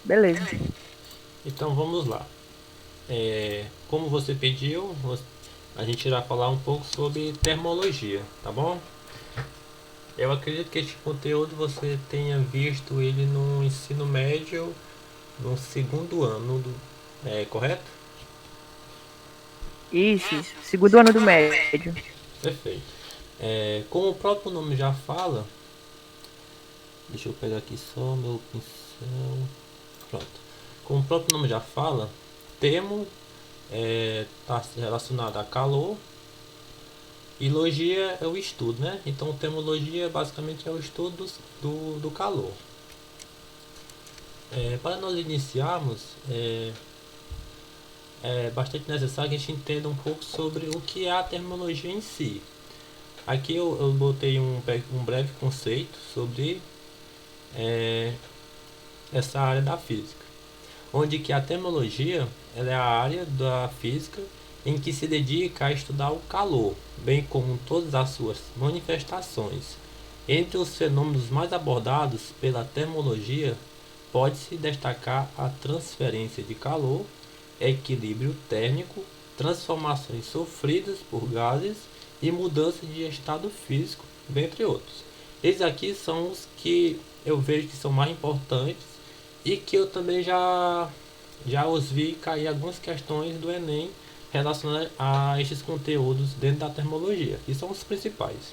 Beleza. Então vamos lá. Como você pediu, a gente irá falar um pouco sobre termologia, tá bom? Eu acredito que este conteúdo você tenha visto ele no ensino médio, no segundo ano, correto? Isso. Segundo ano do médio. Perfeito. Como o próprio nome já fala, deixa eu pegar aqui só meu pincel. Pronto. Como o próprio nome já fala, termo está relacionado a calor e logia é o estudo, né? Então, termologia basicamente é o estudo do calor. Para nós iniciarmos, é bastante necessário que a gente entenda um pouco sobre o que é a termologia em si. Aqui eu botei um breve conceito sobre essa área da física, onde que a termologia ela é a área da física em que se dedica a estudar o calor, bem como todas as suas manifestações. Entre os fenômenos mais abordados pela termologia, pode-se destacar a transferência de calor, equilíbrio térmico, transformações sofridas por gases e mudança de estado físico, dentre outros. Esses aqui são os que eu vejo que são mais importantes e que eu também já os vi cair algumas questões do Enem relacionadas a estes conteúdos dentro da termologia, que são os principais.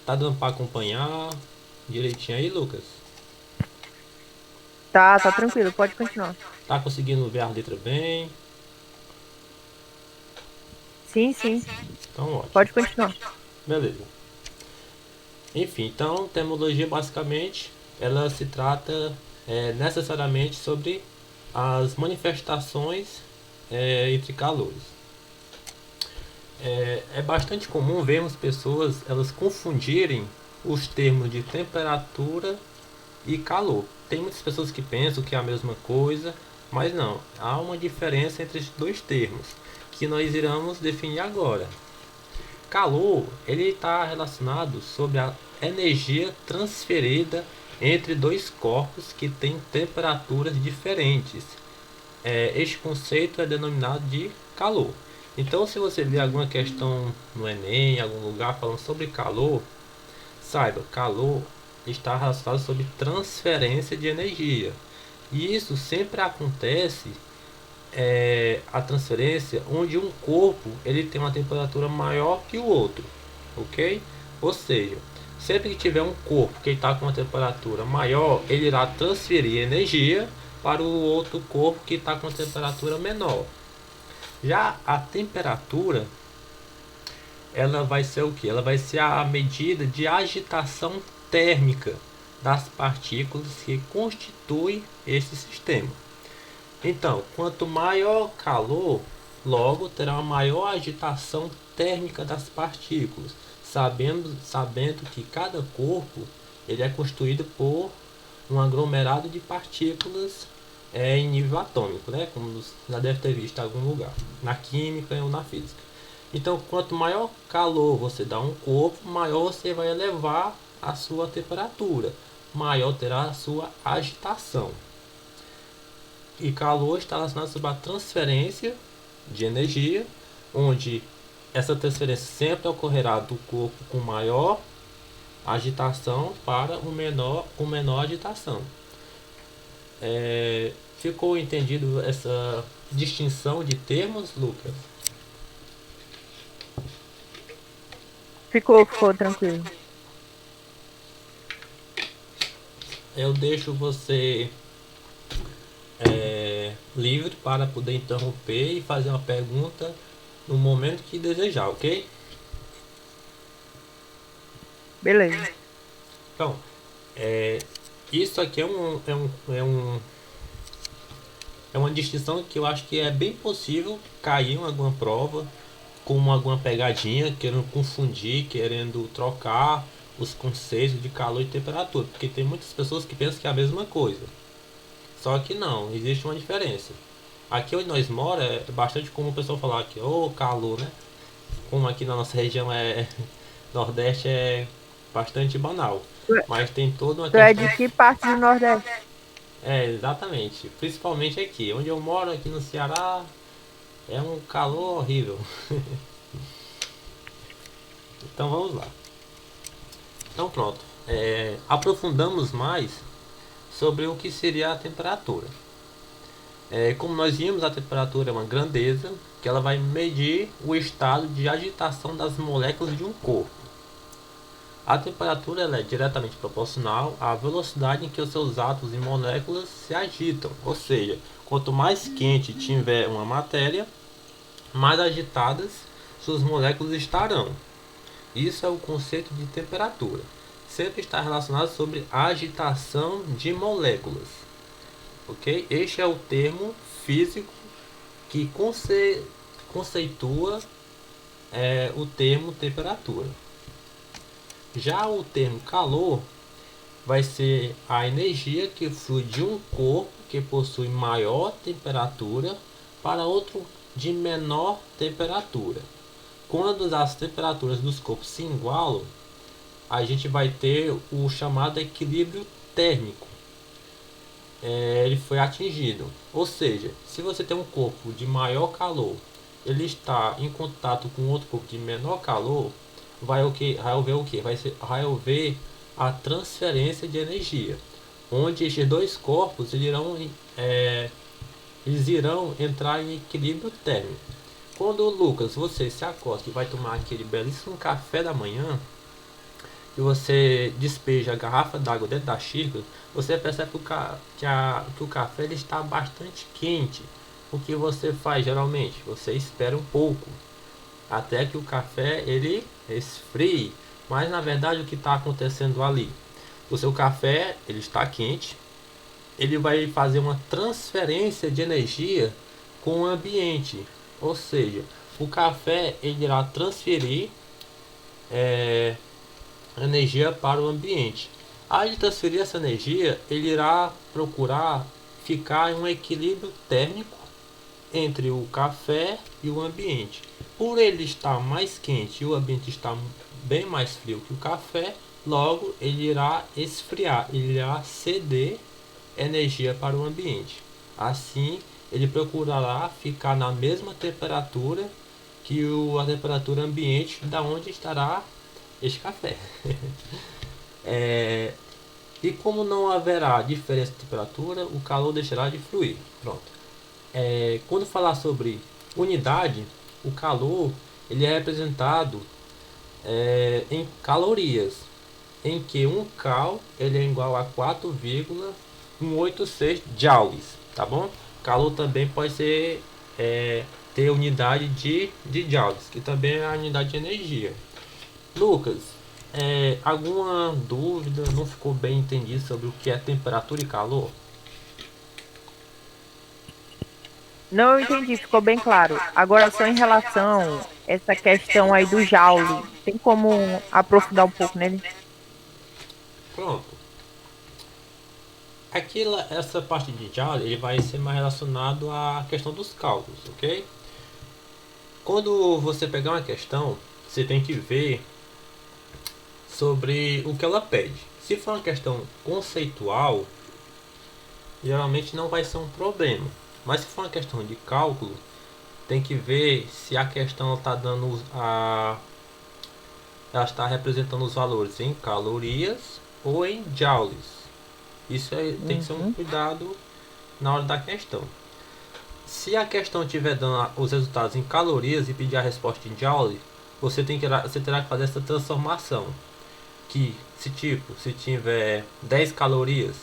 Tá dando para acompanhar direitinho aí, Lucas? Tá tranquilo, pode continuar. Tá conseguindo ver a letra bem? Sim, Então, ótimo. pode continuar. Beleza. Enfim, então, termologia basicamente ela se trata necessariamente sobre as manifestações entre calores. É bastante comum vermos pessoas elas confundirem os termos de temperatura e calor. Tem muitas pessoas que pensam que é a mesma coisa, mas não. Há uma diferença entre esses dois termos que nós iremos definir agora. Calor ele está relacionado sobre a energia transferida entre dois corpos que têm temperaturas diferentes. Este conceito é denominado de calor. Então, se você ver alguma questão no Enem, em algum lugar falando sobre calor, saiba, calor está relacionado sobre transferência de energia. E isso sempre acontece a transferência onde um corpo ele tem uma temperatura maior que o outro, ok? Ou seja, sempre que tiver um corpo que está com uma temperatura maior, ele irá transferir energia para o outro corpo que está com uma temperatura menor. Já a temperatura, ela vai ser o que? Ela vai ser a medida de agitação térmica das partículas que constituem esse sistema. Então, quanto maior calor, logo terá uma maior agitação térmica das partículas, sabendo que cada corpo ele é constituído por um aglomerado de partículas em nível atômico, né? Como já deve ter visto em algum lugar, na química ou na física. Então, quanto maior calor você dá a um corpo, maior você vai elevar a sua temperatura, maior terá a sua agitação. E calor está relacionado sobre a transferência de energia, onde essa transferência sempre ocorrerá do corpo com maior agitação para o menor com menor agitação. Ficou entendido essa distinção de termos, Lucas? Ficou tranquilo. Eu deixo você livre para poder interromper e fazer uma pergunta no momento que desejar, ok? Beleza. Então, é, isso aqui é uma distinção que eu acho que é bem possível cair em alguma prova com alguma pegadinha, querendo confundir, querendo trocar os conceitos de calor e temperatura, porque tem muitas pessoas que pensam que é a mesma coisa. Só que não, existe uma diferença. Aqui onde nós moramos é bastante comum o pessoal falar que o calor, né? Como aqui na nossa região é Nordeste é bastante banal. Tu é Mas tem toda uma tu é questão. de que parte do Nordeste? É, exatamente. Principalmente aqui. Onde eu moro, aqui no Ceará, é um calor horrível. Então vamos lá. Então pronto. Aprofundamos mais sobre o que seria a temperatura. Como nós vimos, a temperatura é uma grandeza que ela vai medir o estado de agitação das moléculas de um corpo. A temperatura ela é diretamente proporcional à velocidade em que os seus átomos e moléculas se agitam, ou seja, quanto mais quente tiver uma matéria, mais agitadas suas moléculas estarão. Isso é o conceito de temperatura. Sempre está relacionado sobre a agitação de moléculas. Ok? Este é o termo físico que conceitua o termo temperatura. Já o termo calor vai ser a energia que flui de um corpo que possui maior temperatura para outro de menor temperatura. Quando as temperaturas dos corpos se igualam, a gente vai ter o chamado equilíbrio térmico. Ele foi atingido. Ou seja, se você tem um corpo de maior calor, ele está em contato com outro corpo de menor calor, vai haver o que? Vai haver a transferência de energia, onde estes dois corpos eles irão entrar em equilíbrio térmico. Quando, Lucas, você se acosta e vai tomar aquele belíssimo café da manhã, e você despeja a garrafa d'água dentro da xícara, você percebe que o café ele está bastante quente. O que você faz geralmente? Você espera um pouco até que o café ele esfrie. Mas na verdade o que está acontecendo ali? O seu café ele está quente, ele vai fazer uma transferência de energia com o ambiente. Ou seja, o café ele irá transferir energia para o ambiente. Ao transferir essa energia, ele irá procurar ficar em um equilíbrio térmico entre o café e o ambiente. Por ele estar mais quente e o ambiente estar bem mais frio que o café, logo ele irá esfriar, ele irá ceder energia para o ambiente. Assim, ele procurará ficar na mesma temperatura que a temperatura ambiente da onde estará este café. E como não haverá diferença de temperatura, o calor deixará de fluir. Pronto. Quando falar sobre unidade, o calor ele é representado em calorias, em que um cal ele é igual a 4,186 joules, tá bom? Calor também pode ser ter unidade de joules, que também é a unidade de energia. Lucas, alguma dúvida? Não ficou bem entendido sobre o que é temperatura e calor? Não, eu entendi, ficou bem claro. Agora, só em relação a essa questão aí do Joule, tem como aprofundar um pouco nele? Pronto. Essa parte de Joule ele vai ser mais relacionado à questão dos cálculos, ok? Quando você pegar uma questão, você tem que ver sobre o que ela pede. Se for uma questão conceitual, geralmente não vai ser um problema. Mas se for uma questão de cálculo, tem que ver se a questão está dando ela está representando os valores em calorias ou em joules. Isso tem que ser um Uhum. cuidado na hora da questão. Se a questão estiver dando os resultados em calorias e pedir a resposta em joule, você terá que fazer essa transformação. Que se tiver 10 calorias,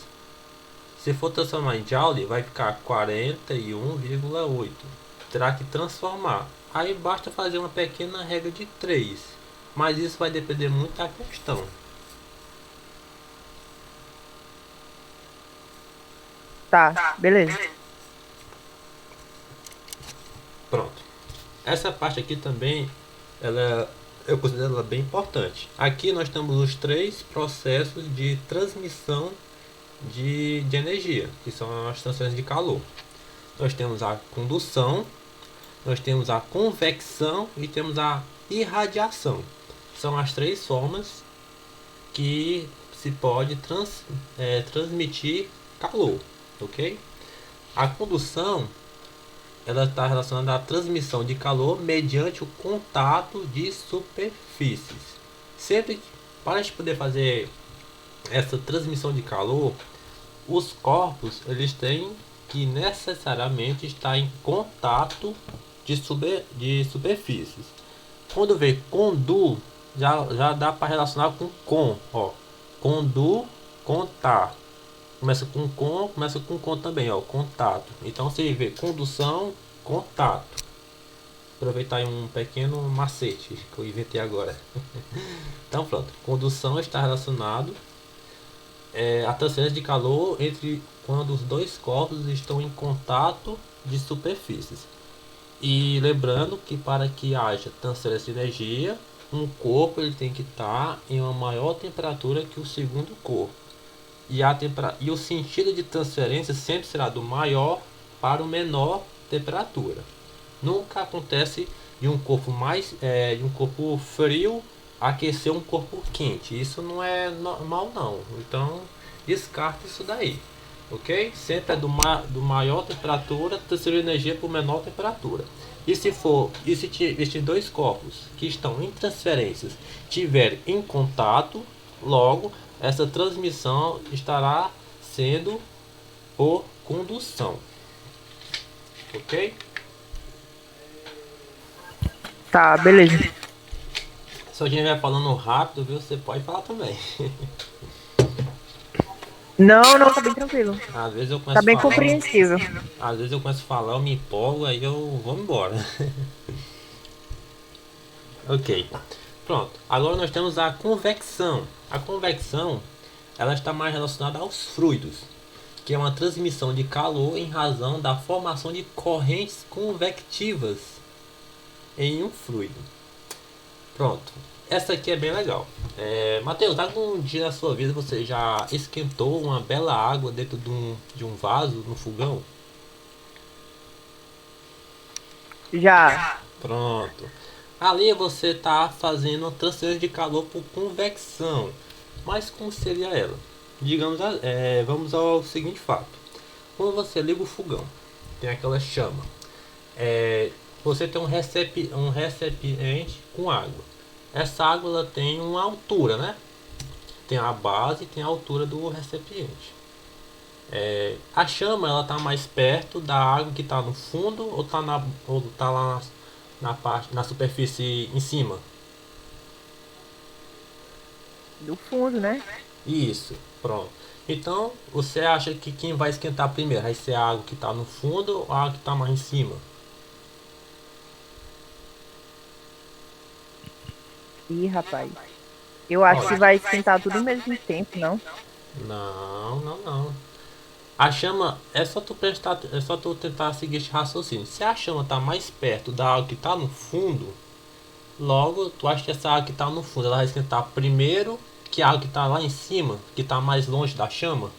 se for transformar em joule, vai ficar 41,8. Terá que transformar. Aí basta fazer uma pequena regra de 3. Mas isso vai depender muito da questão. Tá, beleza. Pronto. Essa parte aqui também, eu considero ela bem importante. Aqui nós temos os três processos de transmissão de energia, que são as transferências de calor. Nós temos a condução, nós temos a convecção e temos a irradiação. São as três formas que se pode transmitir calor. ok? A condução ela está relacionada à transmissão de calor mediante o contato de superfícies. Sempre para a gente poder fazer essa transmissão de calor, os corpos eles têm que necessariamente estar em contato de superfícies. Quando vê condu, já dá para relacionar com, ó. Condu, contar. Começa com também, ó, contato. Então você vê condução, contato. Aproveitar aí um pequeno macete que eu inventei agora. Então pronto, condução está relacionado a transferência de calor entre quando os dois corpos estão em contato de superfícies. E lembrando que para que haja transferência de energia, um corpo ele tem que estar em uma maior temperatura que o segundo corpo. E o sentido de transferência sempre será do maior para o menor temperatura. Nunca acontece de um corpo de um corpo frio aquecer um corpo quente. Isso não é normal não. Então descarte isso daí. Ok? Sempre é do maior temperatura transferir energia para o menor temperatura. E se estes dois corpos que estão em transferências tiverem em contato, logo essa transmissão estará sendo por condução. Ok? Tá, beleza. Se a gente vai falando rápido, viu? Você pode falar também. Não, não, tá bem tranquilo. Às vezes eu Tá começo a bem falar, compreensível. às vezes eu começo a falar, eu me empolgo, aí eu vou embora. Ok. Pronto. Agora nós temos a convecção. A convecção, ela está mais relacionada aos fluidos, que é uma transmissão de calor em razão da formação de correntes convectivas em um fluido. Pronto. Essa aqui é bem legal. Matheus, algum dia na sua vida você já esquentou uma bela água dentro de um vaso no fogão? Já. Pronto. Ali você está fazendo uma transferência de calor por convecção. Mas como seria ela? Vamos ao seguinte fato. Quando você liga o fogão, tem aquela chama. É, você tem um recipiente com água. Essa água ela tem uma altura, né? Tem a base e tem a altura do recipiente. A chama ela está mais perto da água que está no fundo ou tá lá na superfície em cima? Do fundo, né? Isso, pronto. Então, você acha que quem vai esquentar primeiro? Vai ser a água que está no fundo ou a água que está mais em cima? Ih, rapaz. Eu acho que Olha, vai esquentar tudo ao mesmo tempo, não? não. A chama, é só tu tentar seguir este raciocínio. Se a chama está mais perto da água que está no fundo, logo tu acha que essa água que está no fundo ela vai esquentar primeiro que a água que está lá em cima, que está mais longe da chama?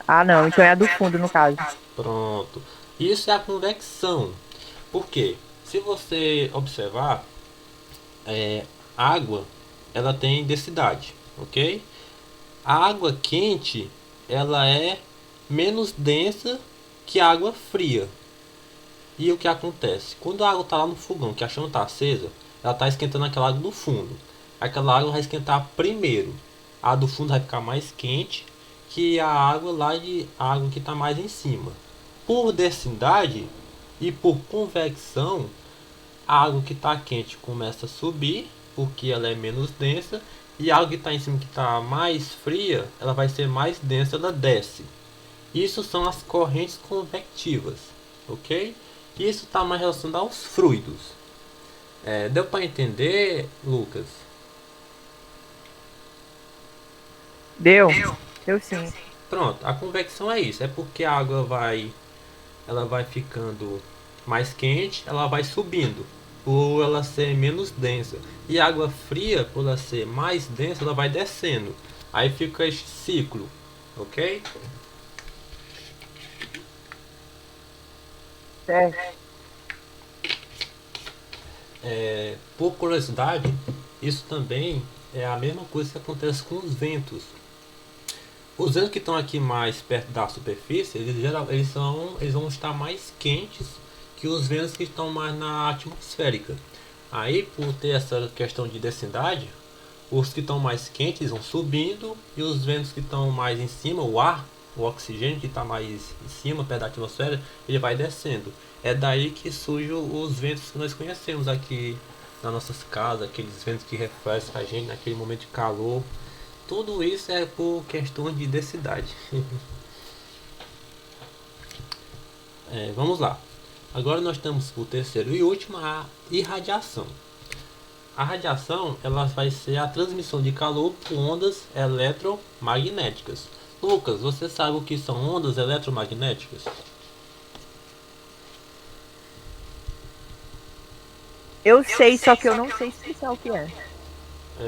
Ah, não. Então é a do fundo, no caso. Pronto. Isso é a convecção. Por quê? Se você observar, água ela tem densidade, ok? A água quente ela é menos densa que a água fria. E o que acontece? Quando a água está lá no fogão, que a chama está acesa, ela está esquentando aquela água do fundo. Aquela água vai esquentar primeiro. A do fundo vai ficar mais quente que a água que está mais em cima. Por densidade e por convecção, a água que está quente começa a subir, porque ela é menos densa, e a água que está em cima, que está mais fria, ela vai ser mais densa, ela desce. Isso são as correntes convectivas, ok? Isso está mais relacionado aos fluidos. Deu para entender, Lucas? Deu? Deu sim. Pronto, a convecção é isso, é porque a água ela vai ficando mais quente, ela vai subindo, por ela ser menos densa. E a água fria, por ela ser mais densa, ela vai descendo. Aí fica este ciclo, ok? Certo. Por curiosidade, isso também é a mesma coisa que acontece com os ventos. Os ventos que estão aqui mais perto da superfície, eles vão estar mais quentes que os ventos que estão mais na atmosférica. Aí, por ter essa questão de densidade, os que estão mais quentes vão subindo e os ventos que estão mais em cima, o ar, o oxigênio que está mais em cima, perto da atmosfera, ele vai descendo. É daí que surgem os ventos que nós conhecemos aqui nas nossas casas, aqueles ventos que refrescam a gente naquele momento de calor. Tudo isso é por questão de densidade. Vamos lá. Agora nós temos o terceiro e último, a irradiação. A radiação ela vai ser a transmissão de calor por ondas eletromagnéticas. Lucas, você sabe o que são ondas eletromagnéticas? Eu sei, só que eu não sei explicar o que é.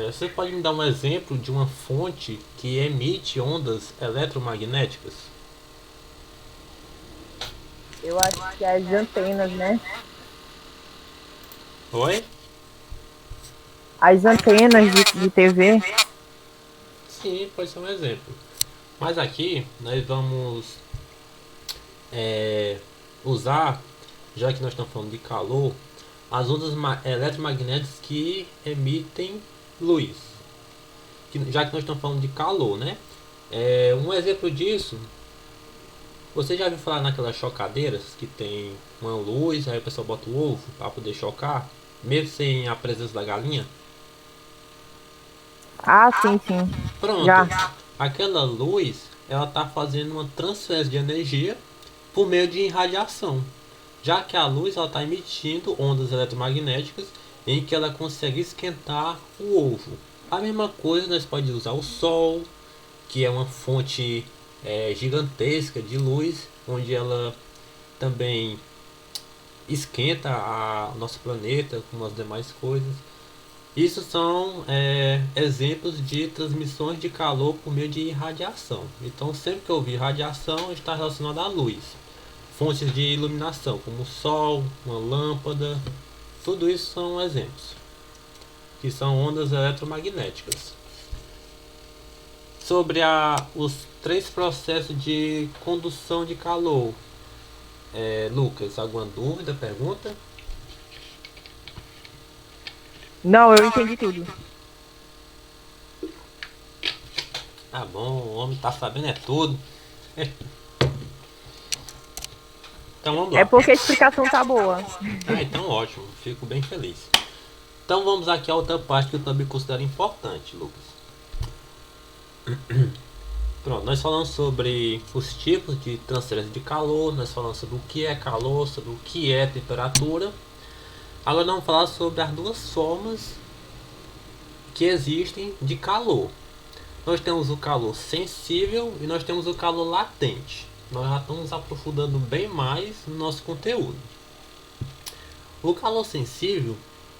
Você pode me dar um exemplo de uma fonte que emite ondas eletromagnéticas? Eu acho que é as antenas, né? Oi? As antenas de TV. Sim, pode ser um exemplo. Mas aqui nós vamos é, usar, já que nós estamos falando de calor, as ondas eletromagnéticas que emitem luz. Já que nós estamos falando de calor, né? Um exemplo disso, você já viu falar naquelas chocadeiras que tem uma luz, aí o pessoal bota o ovo para poder chocar, mesmo sem a presença da galinha? Ah, sim, sim. Pronto, Já. aquela luz ela está fazendo uma transferência de energia por meio de radiação, já que a luz ela está emitindo ondas eletromagnéticas em que ela consegue esquentar o ovo. A mesma coisa nós podemos usar o sol, que é uma fonte gigantesca de luz, onde ela também esquenta o nosso planeta, como as demais coisas. Isso são exemplos de transmissões de calor por meio de radiação. Então, sempre que eu ouvir radiação, está relacionado à luz. Fontes de iluminação, como o sol, uma lâmpada, tudo isso são exemplos, que são ondas eletromagnéticas. Sobre os três processos de condução de calor, Lucas, alguma dúvida, pergunta? Não, eu entendi tudo. Tá bom, o homem tá sabendo é tudo. Então vamos É lá. porque a explicação tá boa. Então ótimo, fico bem feliz. Então vamos aqui a outra parte que eu também considero importante, Lucas. Pronto, nós falamos sobre os tipos de transferência de calor, nós falamos sobre o que é calor, sobre o que é temperatura. Agora vamos falar sobre as duas formas que existem de calor. Nós temos o calor sensível e nós temos o calor latente. Nós já estamos aprofundando bem mais no nosso conteúdo. O calor sensível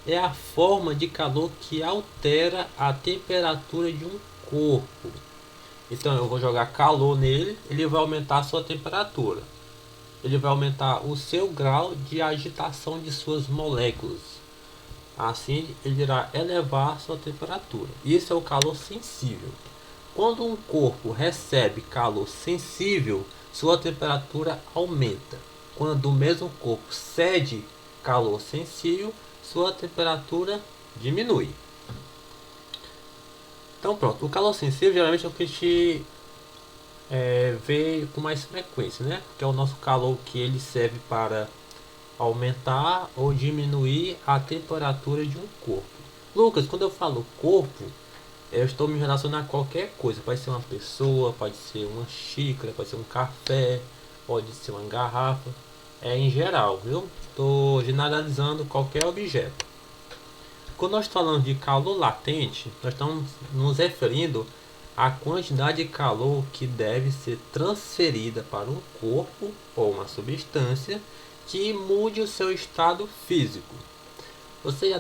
é a forma de calor que altera a temperatura de um corpo. Então eu vou jogar calor nele, ele vai aumentar a sua temperatura. Ele vai aumentar o seu grau de agitação de suas moléculas. Assim ele irá elevar sua temperatura. Isso é o calor sensível. Quando um corpo recebe calor sensível, sua temperatura aumenta. Quando o mesmo corpo cede calor sensível, sua temperatura diminui. Então pronto, o calor sensível geralmente é o que a gente vê com mais frequência, né? Que é o nosso calor que ele serve para aumentar ou diminuir a temperatura de um corpo. Lucas, quando eu falo corpo, eu estou me relacionando a qualquer coisa. Pode ser uma pessoa, pode ser uma xícara, pode ser um café, pode ser uma garrafa. Em geral, viu? Estou generalizando qualquer objeto. Quando nós falamos de calor latente, nós estamos nos referindo à quantidade de calor que deve ser transferida para um corpo ou uma substância que mude o seu estado físico. Você já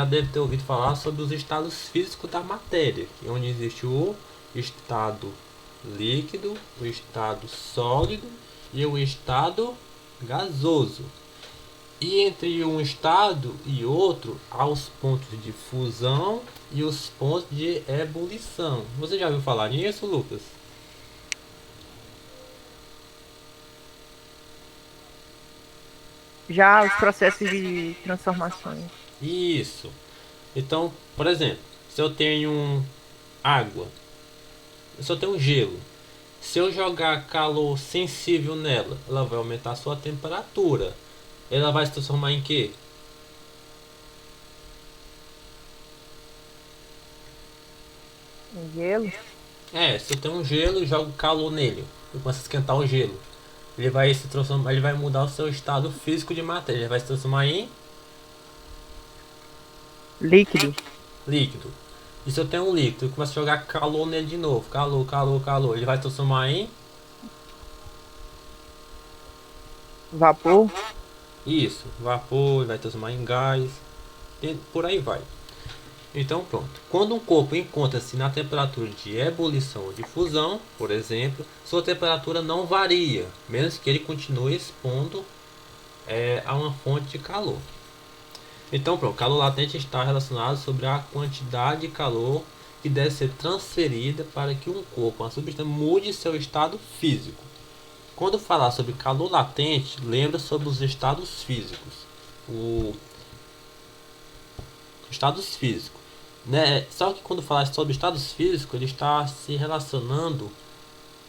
deve ter ouvido falar sobre os estados físicos da matéria, onde existe o estado líquido, o estado sólido e o estado gasoso. E entre um estado e outro há os pontos de fusão e os pontos de ebulição. Você já ouviu falar nisso, Lucas? Já os processos de transformações. Isso. Então, por exemplo, se eu tenho água, se eu tenho gelo, se eu jogar calor sensível nela, ela vai aumentar a sua temperatura. Ela vai se transformar em quê? Em gelo? Se eu tenho um gelo e jogo calor nele, eu começo a esquentar o gelo. Ele vai se transformar, ele vai mudar o seu estado físico de matéria. Ele vai se transformar em Líquido? líquido. E se eu tenho um líquido e começo a jogar calor nele de novo, calor, calor, calor, ele vai se transformar em Vapor? isso, vapor, ele vai se transformar em gás, e por aí vai. Então pronto. Quando um corpo encontra-se na temperatura de ebulição ou de fusão, por exemplo, sua temperatura não varia, menos que ele continue expondo a uma fonte de calor. Então pronto, calor latente está relacionado sobre a quantidade de calor que deve ser transferida para que um corpo, uma substância, mude seu estado físico. Quando falar sobre calor latente, lembra sobre os estados físicos. O estados físicos, né? Só que quando falar sobre estados físicos, ele está se relacionando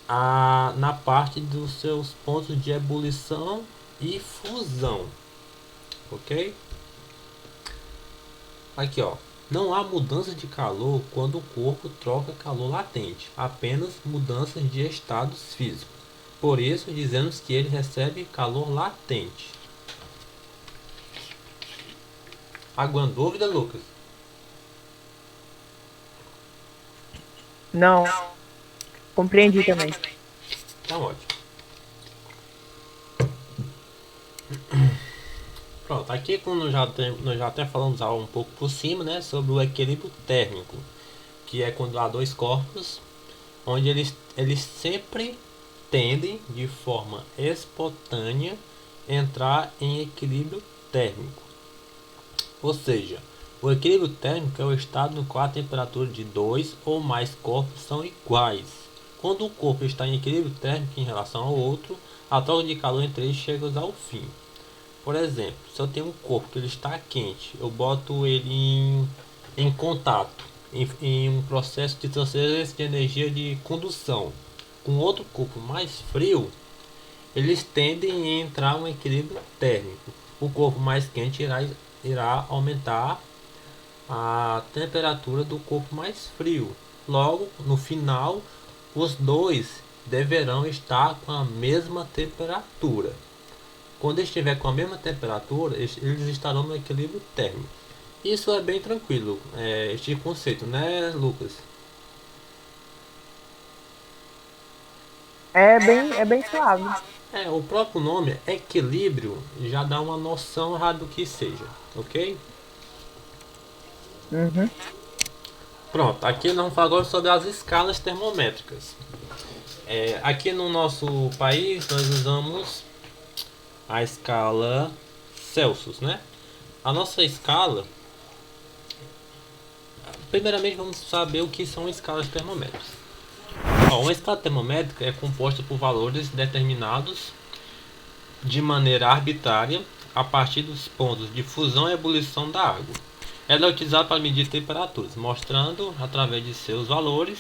na parte dos seus pontos de ebulição e fusão, ok? Aqui ó, não há mudança de calor quando o corpo troca calor latente, apenas mudanças de estados físicos. Por isso dizemos que ele recebe calor latente. Alguma dúvida, Lucas? Não. Compreendi também. Tá ótimo. Pronto, aqui como nós já até falamos um pouco por cima, né, sobre o equilíbrio térmico, que é quando há dois corpos, onde eles sempre tendem de forma espontânea entrar em equilíbrio térmico. Ou seja, o equilíbrio térmico é o estado no qual a temperatura de dois ou mais corpos são iguais. Quando o corpo está em equilíbrio térmico em relação ao outro, a troca de calor entre eles chega ao fim. Por exemplo, se eu tenho um corpo que ele está quente, eu boto ele em contato, em um processo de transferência de energia de condução com outro corpo mais frio, eles tendem a entrar em um equilíbrio térmico. O corpo mais quente irá aumentar a temperatura do corpo mais frio. Logo, no final, os dois deverão estar com a mesma temperatura. Quando estiver com a mesma temperatura, eles estarão no equilíbrio térmico. Isso é bem tranquilo, este conceito, né, Lucas? É bem suave. O próprio nome, equilíbrio, já dá uma noção do que seja, ok? Uhum. Pronto, aqui nós vamos falar agora sobre as escalas termométricas. Aqui no nosso país, nós usamos a escala Celsius, né? A nossa escala, primeiramente vamos saber o que são escalas termométricas. Uma escala termométrica é composta por valores determinados de maneira arbitrária a partir dos pontos de fusão e ebulição da água. Ela é utilizada para medir temperaturas, mostrando através de seus valores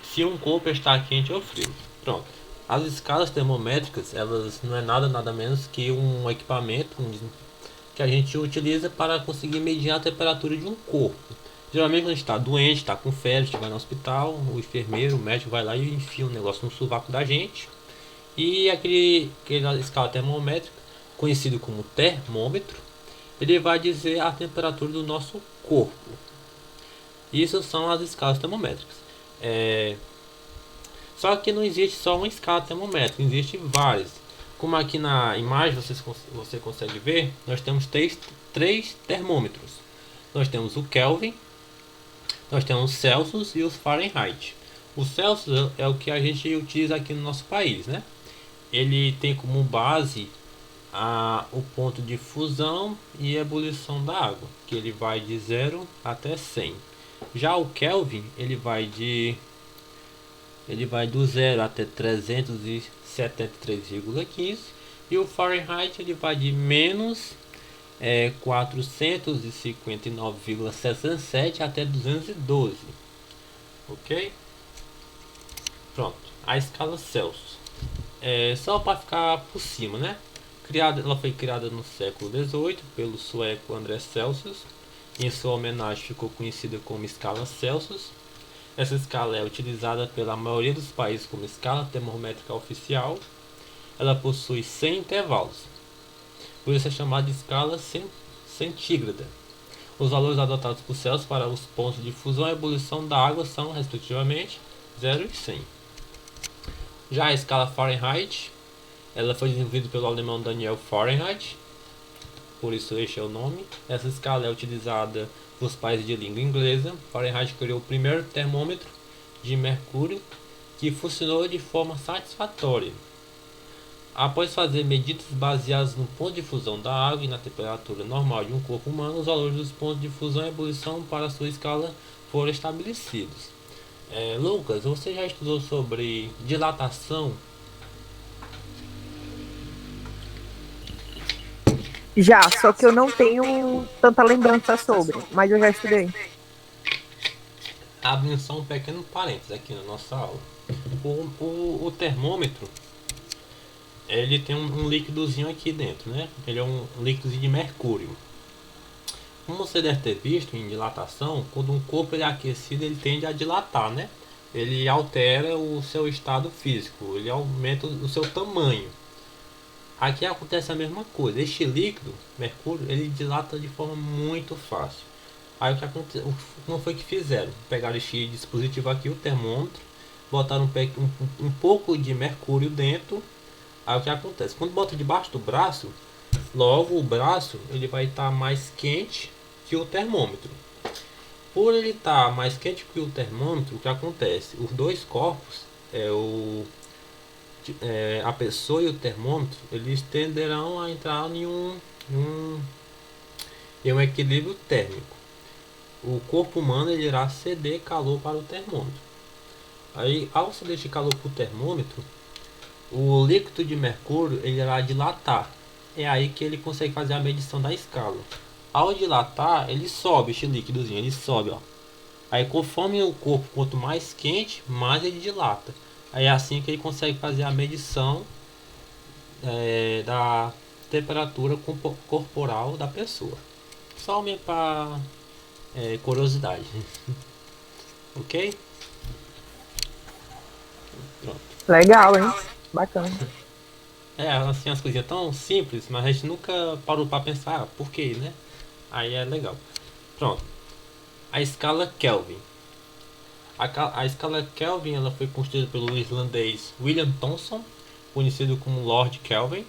se um corpo está quente ou frio. Pronto. As escalas termométricas, elas não é nada menos que um equipamento que a gente utiliza para conseguir medir a temperatura de um corpo. Geralmente quando a gente está doente, está com febre, a gente vai no hospital, o enfermeiro, o médico vai lá e enfia um negócio no sovaco da gente. E aquela escala termométrica, conhecido como termômetro, ele vai dizer a temperatura do nosso corpo. Isso são as escalas termométricas. Só que não existe só uma escala termométrica, existem várias. Como aqui na imagem você consegue ver, nós temos três termômetros. Nós temos o Kelvin, nós temos o Celsius e os Fahrenheit. O Celsius é o que a gente utiliza aqui no nosso país, né? Ele tem como base o ponto de fusão e ebulição da água, que ele vai de 0 até 100. Já o Kelvin, ele vai do 0 até 373,15 E o Fahrenheit ele vai de menos 459,67 até 212, ok? Pronto, a escala Celsius. Só para ficar por cima, né? Ela foi criada no século XVIII pelo sueco André Celsius. Em sua homenagem ficou conhecida como escala Celsius. Essa escala é utilizada pela maioria dos países como escala termométrica oficial. Ela possui 100 intervalos, por isso é chamada de escala centígrada. Os valores adotados por Celsius para os pontos de fusão e ebulição da água são, respectivamente, 0 e 100. Já a escala Fahrenheit, ela foi desenvolvida pelo alemão Daniel Fahrenheit, por isso este é o nome. Essa escala é utilizada nos países de língua inglesa. Fahrenheit criou o primeiro termômetro de mercúrio que funcionou de forma satisfatória. Após fazer medidas baseadas no ponto de fusão da água e na temperatura normal de um corpo humano, os valores dos pontos de fusão e ebulição para sua escala foram estabelecidos. Lucas, você já estudou sobre dilatação? Já, só que eu não tenho tanta lembrança sobre, mas eu já estudei. Abrindo só um pequeno parênteses aqui na nossa aula. O termômetro, ele tem um líquidozinho aqui dentro, né? Ele é um líquidozinho de mercúrio. Como você deve ter visto em dilatação, quando um corpo ele é aquecido, ele tende a dilatar, né? Ele altera o seu estado físico, ele aumenta o seu tamanho. Aqui acontece a mesma coisa. Este líquido, mercúrio, ele dilata de forma muito fácil. Aí o que aconteceu? Como foi que fizeram? Pegaram este dispositivo aqui, o termômetro, botaram um pouco de mercúrio dentro. Aí o que acontece? Quando bota debaixo do braço, logo o braço ele vai estar mais quente que o termômetro. Por ele estar mais quente que o termômetro, o que acontece? Os dois corpos, a pessoa e o termômetro, eles tenderão a entrar em um equilíbrio térmico. O corpo humano ele irá ceder calor para o termômetro. Aí, ao ceder este calor para o termômetro, o líquido de mercúrio ele irá dilatar. É aí que ele consegue fazer a medição da escala. Ao dilatar, ele sobe este líquidozinho, ele sobe, ó. Aí conforme o corpo quanto mais quente, mais ele dilata. Aí é assim que ele consegue fazer a medição da temperatura corporal da pessoa. Só mesmo para curiosidade. Ok? Pronto. Legal, hein? Bacana. Assim, as coisinhas tão simples, mas a gente nunca parou para pensar por quê, né? Aí é legal. Pronto. A escala Kelvin. A escala Kelvin ela foi construída pelo islandês William Thomson, conhecido como Lord Kelvin.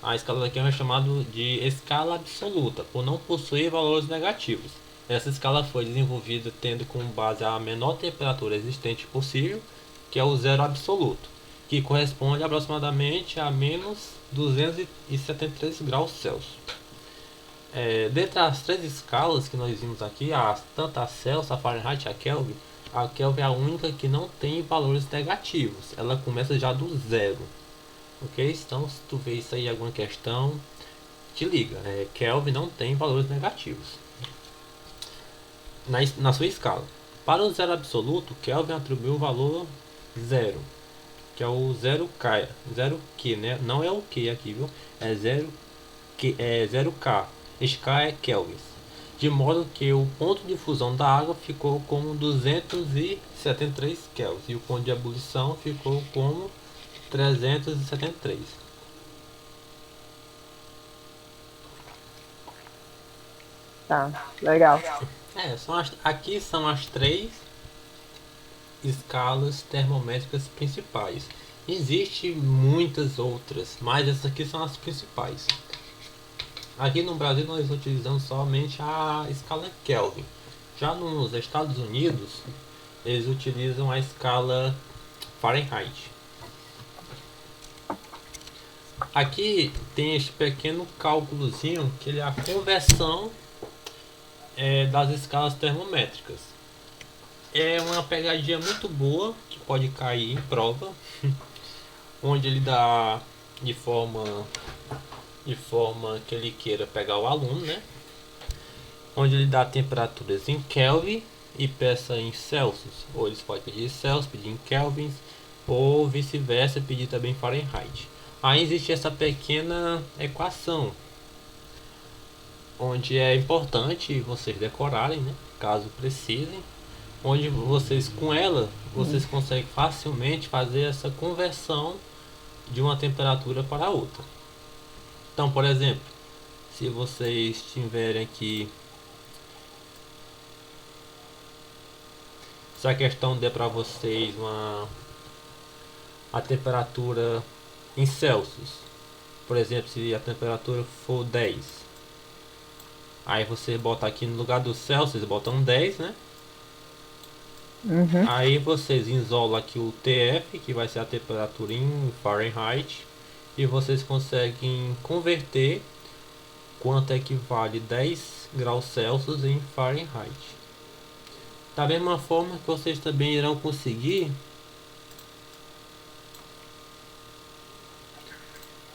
A escala Kelvin é chamada de escala absoluta, por não possuir valores negativos. Essa escala foi desenvolvida tendo como base a menor temperatura existente possível, que é o zero absoluto, que corresponde aproximadamente a menos 273 graus Celsius. Dentre as três escalas que nós vimos aqui, tanto a Celsius, a Fahrenheit e a Kelvin é a única que não tem valores negativos. Ela começa já do zero. Ok? Então, se tu vê isso aí, alguma questão, te liga. Kelvin não tem valores negativos na sua escala. Para o zero absoluto, Kelvin atribuiu o valor zero, que é o zero K, né? Não é o Q aqui, viu? É zero K. Este K é Kelvin. De modo que o ponto de fusão da água ficou como 273 Kelvin e o ponto de ebulição ficou como 373. Tá, legal. Aqui são as três escalas termométricas principais. Existem muitas outras, mas essas aqui são as principais. Aqui no Brasil nós utilizamos somente a escala Kelvin. Já nos Estados Unidos, eles utilizam a escala Fahrenheit. Aqui tem este pequeno cálculozinho que ele é a conversão das escalas termométricas. É uma pegadinha muito boa que pode cair em prova, onde ele dá de forma, de forma que ele queira pegar o aluno, né? Onde ele dá temperaturas em Kelvin e peça em Celsius. Ou eles podem pedir Celsius, pedir em Kelvins, ou vice-versa, pedir também Fahrenheit. Aí existe essa pequena equação, onde é importante vocês decorarem, né? Caso precisem, onde vocês com ela vocês conseguem facilmente fazer essa conversão de uma temperatura para outra. Então, por exemplo, se vocês tiverem aqui, se a questão der para vocês a temperatura em Celsius, por exemplo, se a temperatura for 10, aí você bota aqui no lugar do Celsius, botam 10, né? Uhum. Aí vocês isolam aqui o TF, que vai ser a temperatura em Fahrenheit, e vocês conseguem converter quanto equivale 10 graus Celsius em Fahrenheit. Da mesma forma que vocês também irão conseguir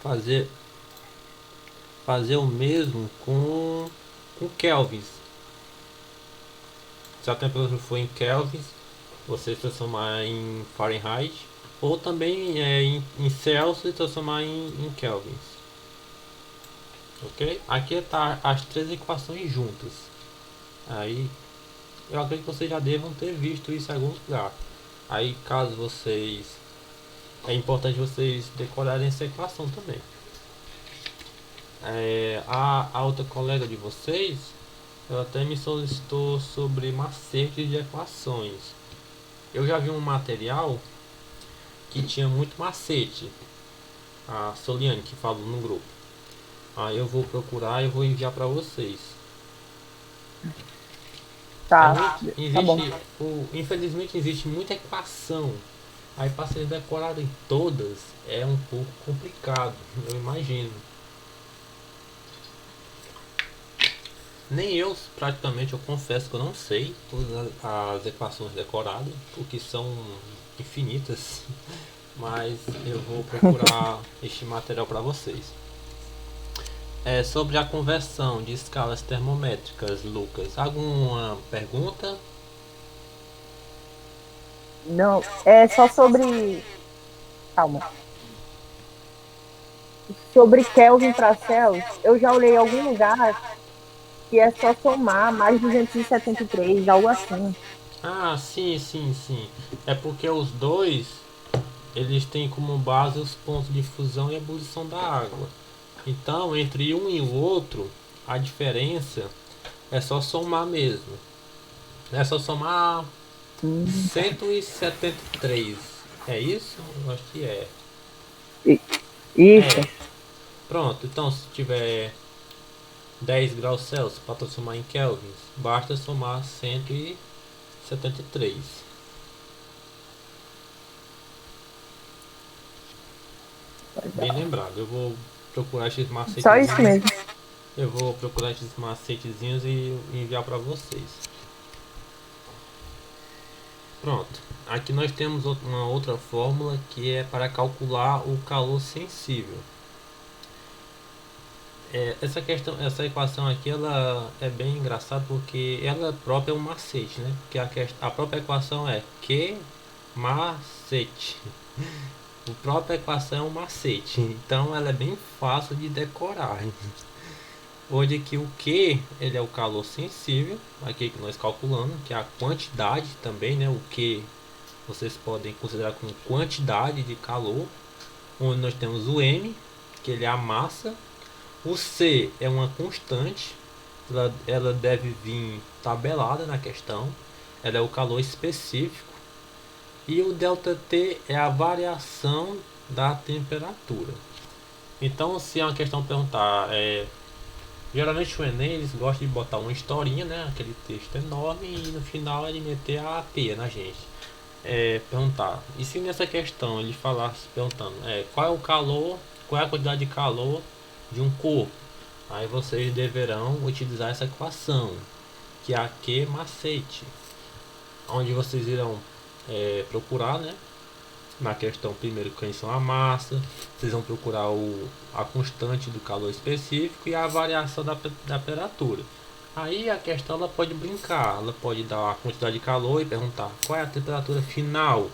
fazer, fazer o mesmo com kelvins. Se a temperatura for em kelvins, você transformar em Fahrenheit, ou também em Celsius e transformar em kelvins. Ok? Aqui está as três equações juntas. Aí eu acredito que vocês já devam ter visto isso em algum lugar. Aí caso vocês, é importante vocês decorarem essa equação também. A outra colega de vocês, ela até me solicitou sobre macetes de equações. Eu já vi um material que tinha muito macete. A Soliane que falou no grupo. Aí eu vou procurar e vou enviar para vocês. É Tá, muito, tá bom. infelizmente existe muita equação. Aí para vocês decorarem todas é um pouco complicado, eu imagino. Nem eu praticamente, eu confesso que eu não sei todas as equações decoradas, porque são infinitas. Mas eu vou procurar este material para vocês. Sobre a conversão de escalas termométricas, Lucas, alguma pergunta? Não, é só sobre. Calma. Sobre Kelvin para Celsius, eu já olhei em algum lugar que é só somar mais 273, algo assim. Ah, sim, sim, sim. É porque os dois, eles têm como base os pontos de fusão e ebulição da água. Então, entre um e o outro, a diferença é só somar mesmo. É só somar Hum. 173. É isso? Eu acho que é. Isso. É. Pronto, então se tiver 10 graus Celsius para transformar em kelvins, basta somar 173. Bem lembrado, eu vou procurar esses Só isso macetezinhos. mesmo. Eu vou procurar esses macetezinhos e enviar para vocês. Pronto. Aqui nós temos uma outra fórmula que é para calcular o calor sensível. Essa questão, essa equação aqui, ela é bem engraçada porque ela própria é um macete, né? Porque a própria equação é Q macete. A própria equação é um macete, então ela é bem fácil de decorar. Onde que o Q ele é o calor sensível, aqui que nós calculamos, que é a quantidade também, né? O Q vocês podem considerar como quantidade de calor, onde nós temos o M, que ele é a massa. O C é uma constante, ela deve vir tabelada na questão, ela é o calor específico. E o ΔT é a variação da temperatura. Então, se é uma questão perguntar, geralmente o Enem eles gostam de botar uma historinha, né, aquele texto enorme, e no final ele meter a peia na gente. Perguntar, e se nessa questão ele falasse perguntando qual é o calor, qual é a quantidade de calor de um corpo, aí vocês deverão utilizar essa equação, que é a Q macete, onde vocês irão procurar, né, Na questão primeiro quem são a massa, vocês vão procurar a constante do calor específico e a variação da temperatura. Aí a questão ela pode brincar, ela pode dar a quantidade de calor e perguntar qual é a temperatura final.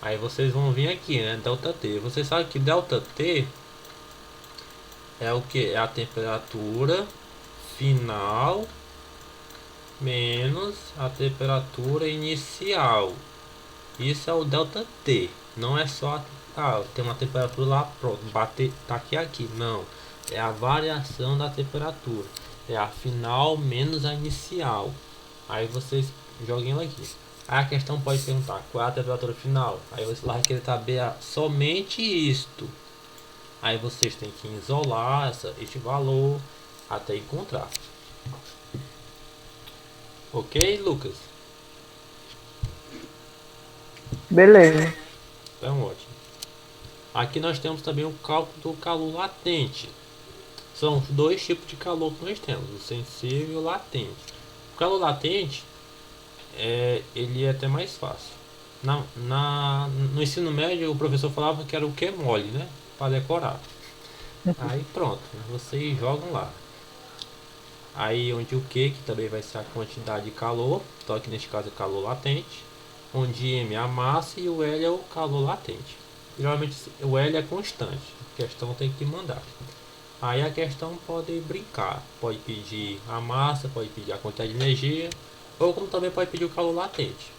Aí vocês vão vir aqui, né? Delta T. Você sabe que delta T é o que? É a temperatura final menos a temperatura inicial. Isso é o delta T. Não é só tem uma temperatura lá, pronto, bater, tá aqui. Não. É a variação da temperatura. É a final menos a inicial. Aí vocês joguem ela aqui. Aí a questão pode perguntar qual é a temperatura final. Aí você vai querer saber somente isto. Aí vocês têm que isolar este valor até encontrar. Ok, Lucas? Beleza. Então, ótimo. Aqui nós temos também o cálculo do calor latente. São os dois tipos de calor que nós temos, o sensível e o latente. O calor latente, ele é até mais fácil. No ensino médio, o professor falava que era o que mole, né? Para decorar. Aí pronto, vocês jogam lá. Aí onde o que também vai ser a quantidade de calor, só que neste caso é calor latente. Onde M é a massa e o L é o calor latente. Geralmente o L é constante, a questão tem que mandar. Aí a questão pode brincar, pode pedir a massa, pode pedir a quantidade de energia, ou como também pode pedir o calor latente.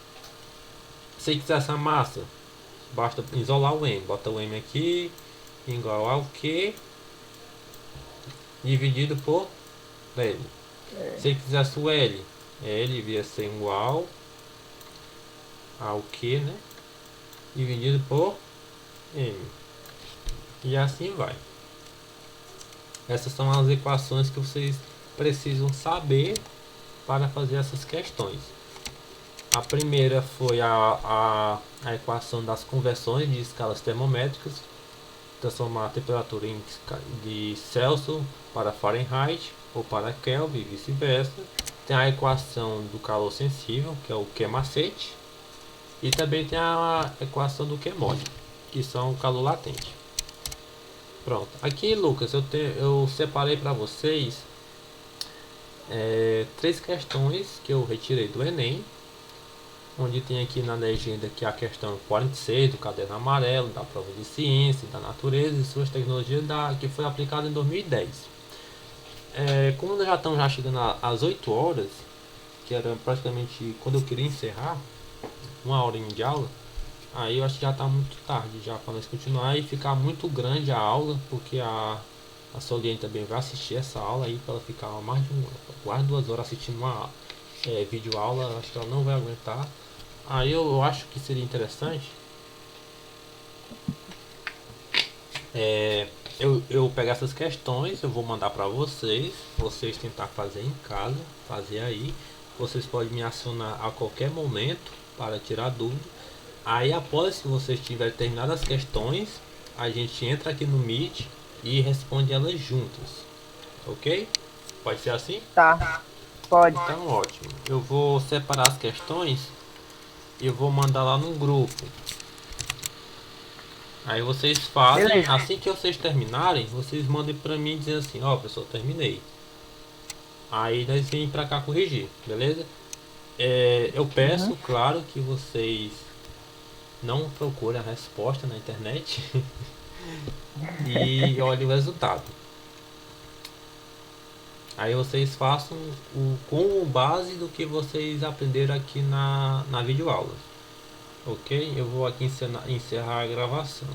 Se quiser essa massa, basta isolar o M, bota o M aqui, igual ao Q, dividido por L. Se quiser o L, L via ser igual ao Q, né? Dividido por M. E assim vai. Essas são as equações que vocês precisam saber para fazer essas questões. A primeira foi a equação das conversões de escalas termométricas, transformar a temperatura de Celsius para Fahrenheit ou para Kelvin e vice-versa. Tem a equação do calor sensível, que é o Q macete, e também tem a equação do Q mod, que são o calor latente. Pronto, aqui Lucas, eu separei para vocês 3 questões que eu retirei do Enem, onde tem aqui na legenda que a questão 46 do caderno amarelo, da prova de ciência, da natureza e suas tecnologias que foi aplicada em 2010. Como nós já estamos chegando às 8 horas, que era praticamente quando eu queria encerrar, 1 horinha de aula, aí eu acho que já está muito tarde já para nós continuar e ficar muito grande a aula, porque a Soliane também vai assistir essa aula aí para ela ficar quase 2 horas assistindo uma vídeo aula, acho que ela não vai aguentar. Aí eu acho que seria interessante eu pegar essas questões, eu vou mandar para vocês tentar fazer em casa, fazer aí. Vocês podem me acionar a qualquer momento para tirar dúvida. Aí após que vocês tiverem terminado as questões, a gente entra aqui no Meet e responde elas juntas. Ok? Pode ser assim? Tá, pode. Então ótimo. Eu vou separar as questões e eu vou mandar lá no grupo. Aí vocês fazem, Beleza. assim que vocês terminarem, vocês mandem pra mim dizendo assim, ó pessoal, terminei. Aí nós vêm pra cá corrigir, beleza? Eu peço, Uhum. claro, que vocês não procurem a resposta na internet e olhem o resultado. Aí vocês façam com base do que vocês aprenderam aqui na videoaula. Ok? Eu vou aqui encerrar a gravação.